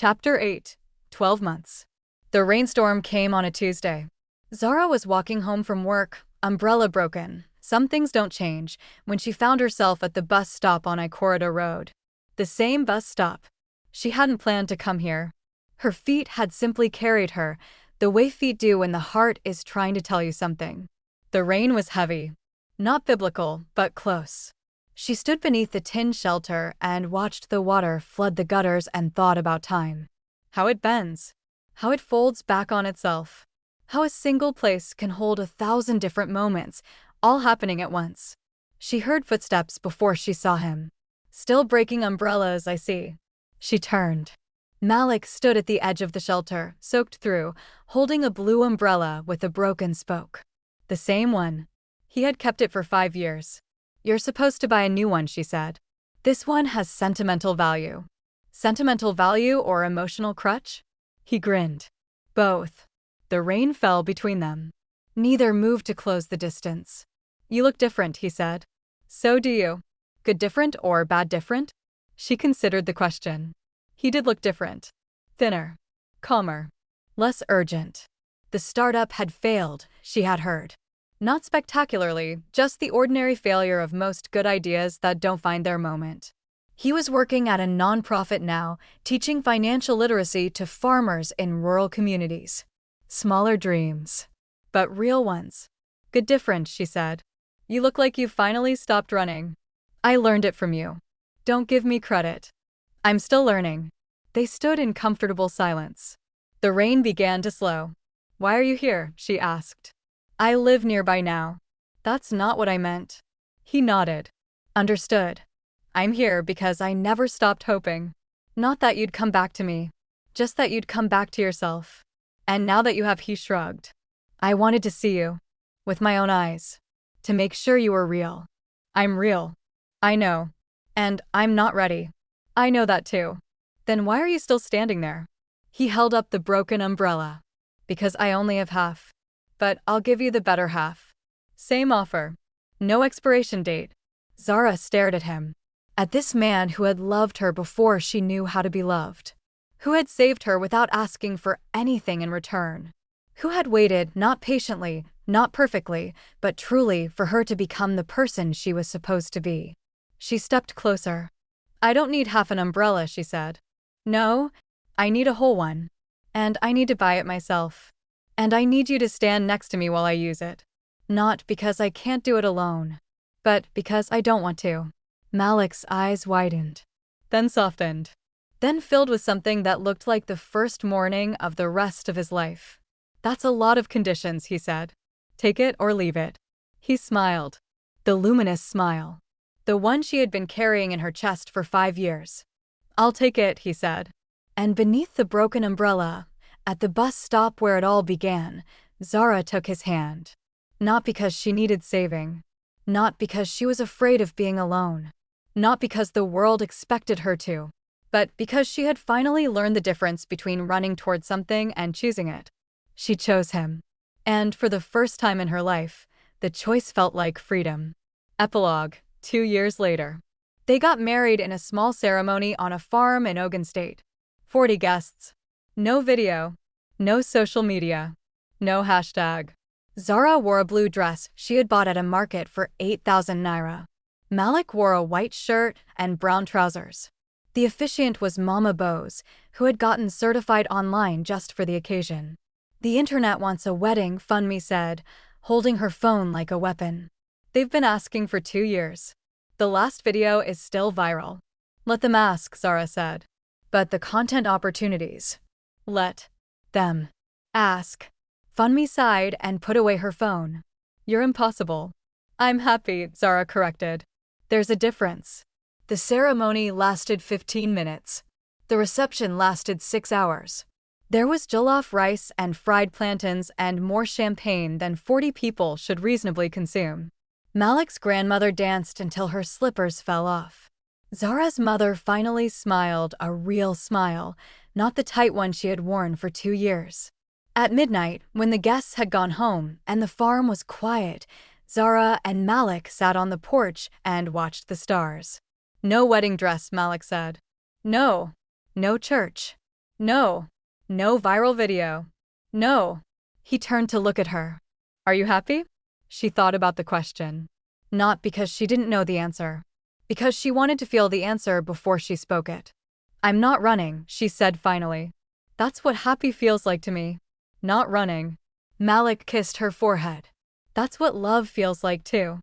Chapter 8. 12 Months. The rainstorm came on a Tuesday. Zara was walking home from work, umbrella broken. Some things don't change, when she found herself at the bus stop on Icorita Road. The same bus stop. She hadn't planned to come here. Her feet had simply carried her, the way feet do when the heart is trying to tell you something. The rain was heavy. Not biblical, but close. She stood beneath the tin shelter and watched the water flood the gutters and thought about time. How it bends. How it folds back on itself. How a single place can hold 1,000 different moments, all happening at once. She heard footsteps before she saw him. Still breaking umbrellas, I see. She turned. Malik stood at the edge of the shelter, soaked through, holding a blue umbrella with a broken spoke. The same one. He had kept it for 5 years. "You're supposed to buy a new one," she said. "This one has sentimental value." Sentimental value or emotional crutch? He grinned. Both. The rain fell between them. Neither moved to close the distance. "You look different," he said. "So do you." Good different or bad different? She considered the question. He did look different. Thinner. Calmer. Less urgent. The startup had failed, she had heard. Not spectacularly, just the ordinary failure of most good ideas that don't find their moment. He was working at a nonprofit now, teaching financial literacy to farmers in rural communities. Smaller dreams. But real ones. "Good different," she said. "You look like you finally stopped running." "I learned it from you." "Don't give me credit." "I'm still learning." They stood in comfortable silence. The rain began to slow. "Why are you here?" she asked. "I live nearby now." "That's not what I meant." He nodded. "Understood. I'm here because I never stopped hoping. Not that you'd come back to me. Just that you'd come back to yourself. And now that you have," he shrugged. "I wanted to see you. With my own eyes. To make sure you were real." "I'm real." "I know. And I'm not ready." "I know that too." "Then why are you still standing there?" He held up the broken umbrella. "Because I only have half. But I'll give you the better half." Same offer. No expiration date. Zara stared at him. At this man who had loved her before she knew how to be loved. Who had saved her without asking for anything in return. Who had waited, not patiently, not perfectly, but truly for her to become the person she was supposed to be. She stepped closer. "I don't need half an umbrella," she said. "No, I need a whole one. And I need to buy it myself. And I need you to stand next to me while I use it. Not because I can't do it alone, but because I don't want to." Malik's eyes widened, then softened, then filled with something that looked like the first morning of the rest of his life. "That's a lot of conditions," he said. "Take it or leave it." He smiled. The luminous smile. The one she had been carrying in her chest for 5 years. "I'll take it," he said. And beneath the broken umbrella, at the bus stop where it all began, Zara took his hand. Not because she needed saving. Not because she was afraid of being alone. Not because the world expected her to. But because she had finally learned the difference between running toward something and choosing it. She chose him. And for the first time in her life, the choice felt like freedom. Epilogue. 2 years later. They got married in a small ceremony on a farm in Ogun State. 40 guests. No video. No social media. No hashtag. Zara wore a blue dress she had bought at a market for 8,000 naira. Malik wore a white shirt and brown trousers. The officiant was Mama Bose, who had gotten certified online just for the occasion. "The internet wants a wedding," Funmi said, holding her phone like a weapon. "They've been asking for 2 years. The last video is still viral." "Let them ask," Zara said. "But the content opportunities. Let them ask." Funmi sighed and put away her phone. "You're impossible." "I'm happy," Zara corrected. "There's a difference." The ceremony lasted 15 minutes. The reception lasted 6 hours. There was jollof rice and fried plantains and more champagne than 40 people should reasonably consume. Malik's grandmother danced until her slippers fell off. Zara's mother finally smiled, a real smile, not the tight one she had worn for 2 years. At midnight, when the guests had gone home and the farm was quiet, Zara and Malik sat on the porch and watched the stars. "No wedding dress," Malik said. "No. No church. No. No viral video. No. He turned to look at her. Are you happy? She thought about the question. Not because she didn't know the answer. Because she wanted to feel the answer before she spoke it. I'm not running, she said finally. That's what happy feels like to me. Not running. Malik kissed her forehead. That's what love feels like too.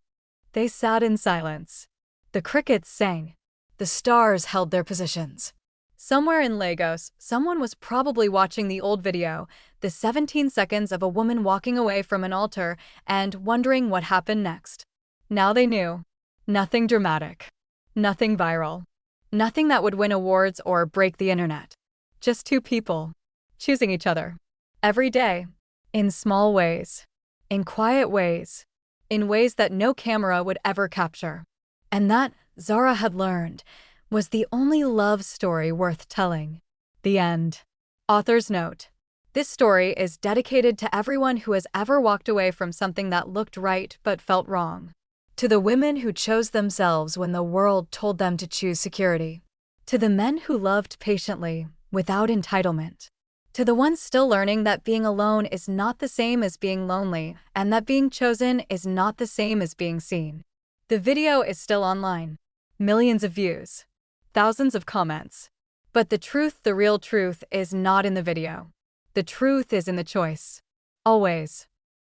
They sat in silence. The crickets sang. The stars held their positions. Somewhere in Lagos, someone was probably watching the old video, the 17 seconds of a woman walking away from an altar and wondering what happened next. Now they knew. Nothing dramatic. Nothing viral. Nothing that would win awards or break the internet. Just two people. Choosing each other. Every day. In small ways. In quiet ways. In ways that no camera would ever capture. And that, Zara had learned, was the only love story worth telling. The end. Author's note. This story is dedicated to everyone who has ever walked away from something that looked right but felt wrong. To the women who chose themselves when the world told them to choose security. To the men who loved patiently, without entitlement. To the ones still learning that being alone is not the same as being lonely, and that being chosen is not the same as being seen. The video is still online. Millions of views. Thousands of comments. But the truth, the real truth, is not in the video. The truth is in the choice. Always.